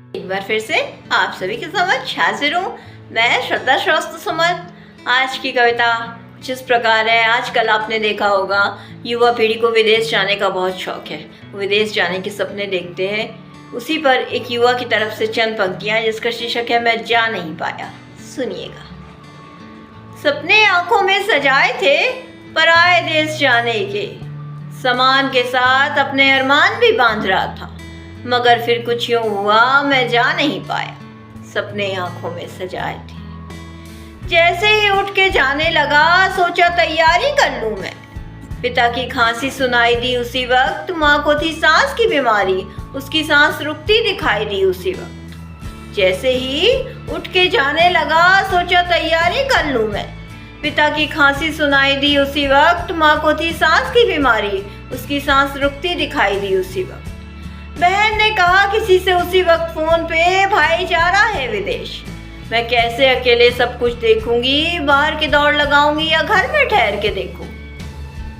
एक बार फिर से आप सभी के समक्ष हाजिर हूँ। मैं श्रद्धा श्रेष्ठ सुमन। आज की कविता कुछ इस प्रकार है। आजकल आपने देखा होगा युवा पीढ़ी को विदेश जाने का बहुत शौक है। विदेश जाने के सपने देखते हैं। उसी पर एक युवा की तरफ से चंद पंक्तियाँ जिसका शीर्षक है मैं जा नहीं पाया। सुनिएगा। सपने आंखों में सजाए थे पराए देश जाने के, सामान के साथ अपने अरमान भी बांध रहा था, मगर फिर कुछ यूं हुआ मैं जा नहीं पाया। सपने आंखों में सजाए थे। जैसे ही उठ के जाने लगा सोचा तैयारी कर लूं मैं। पिता की खांसी सुनाई दी उसी वक्त, माँ को थी सांस की बीमारी, उसकी सांस रुकती दिखाई दी उसी वक्त। जैसे ही उठ के जाने लगा सोचा तैयारी कर लूं मैं। पिता की खांसी सुनाई दी उसी वक्त, माँ को थी सांस की बीमारी, उसकी सांस रुकती दिखाई दी उसी वक्त। बहन ने कहा किसी से उसी वक्त फोन पे भाई जा रहा है विदेश। मैं कैसे अकेले सब कुछ देखूंगी, बाहर की दौड़ लगाऊंगी या घर में ठहर के देखूं।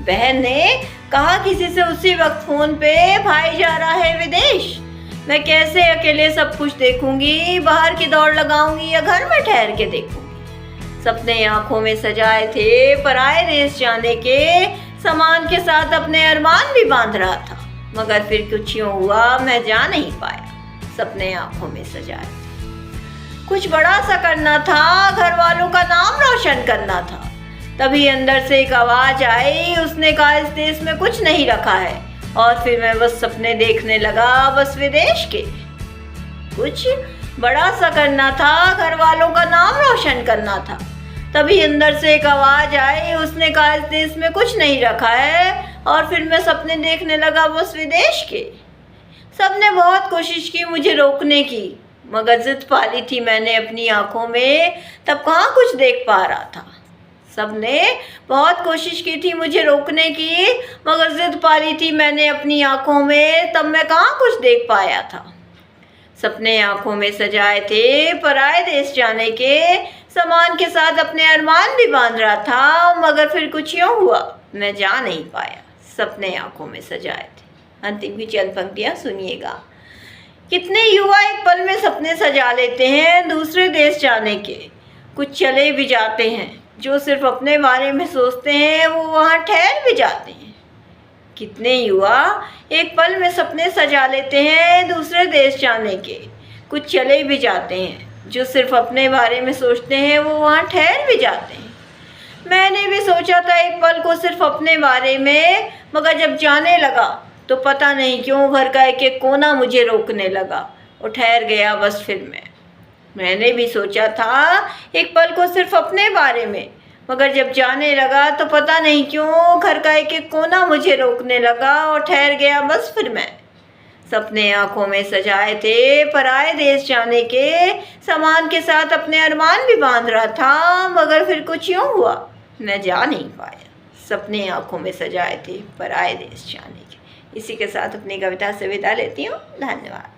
बहन ने कहा किसी से उसी वक्त फोन पे भाई जा रहा है विदेश। मैं कैसे अकेले सब कुछ देखूंगी, बाहर की दौड़ लगाऊंगी या घर में ठहर के देखूंगी। सपने आंखों में सजाए थे पराए देश जाने के, सामान के साथ अपने अरमान भी बांध रहा था, मगर फिर कुछ यूं हुआ मैं जा नहीं पाया। सपने आंखों में सजाए थे। कुछ बड़ा सा करना था, घर वालों का नाम रोशन करना था। तभी अंदर से एक आवाज आई, उसने कहा इस देश में कुछ नहीं रखा है। और फिर मैं बस सपने देखने लगा, बस विदेश के। कुछ बड़ा सा करना था, घर वालों का नाम रोशन करना था। तभी अंदर से एक आवाज आई, उसने कहा इस देश में कुछ नहीं रखा है। और फिर मैं सपने देखने लगा, बस विदेश के। सबने बहुत कोशिश की मुझे रोकने की, मगर जिद पाली थी मैंने अपनी आंखों में, तब कहाँ कुछ देख पा रहा था। सबने बहुत कोशिश की थी मुझे रोकने की, मगर जिद पाली थी मैंने अपनी आंखों में, तब मैं कहाँ कुछ देख पाया था। सपने आंखों में सजाए थे पराए देश जाने के, सामान के साथ अपने अरमान भी बांध रहा था, मगर फिर कुछ यूं हुआ मैं जा नहीं पाया। सपने आंखों में सजाए थे। अंतिम की चंद पंक्तियां सुनिएगा। कितने युवा एक पल में सपने सजा लेते हैं दूसरे देश जाने के। कुछ चले भी जाते हैं, जो सिर्फ अपने बारे में सोचते हैं वो वहाँ ठहर भी जाते हैं। कितने युवा एक पल में सपने सजा लेते हैं दूसरे देश जाने के। कुछ चले भी जाते हैं, जो सिर्फ अपने बारे में सोचते हैं वो वहाँ ठहर भी जाते हैं। मैंने भी सोचा था एक पल को सिर्फ अपने बारे में, मगर जब जाने लगा तो पता नहीं क्यों घर का एक एक कोना मुझे रोकने लगा और ठहर गया बस फिर मैं। मैंने भी सोचा था एक पल को सिर्फ अपने बारे में, मगर जब जाने लगा तो पता नहीं क्यों घर का एक एक कोना मुझे रोकने लगा और ठहर गया बस फिर मैं। सपने आंखों में सजाए थे पराए देश जाने के, सामान के साथ अपने अरमान भी बांध रहा था, मगर फिर कुछ यूं हुआ मैं जा नहीं पाया। सपने आंखों में सजाए थे पराए देश जाने के। इसी के साथ अपनी कविता से विदा लेती हूँ। धन्यवाद।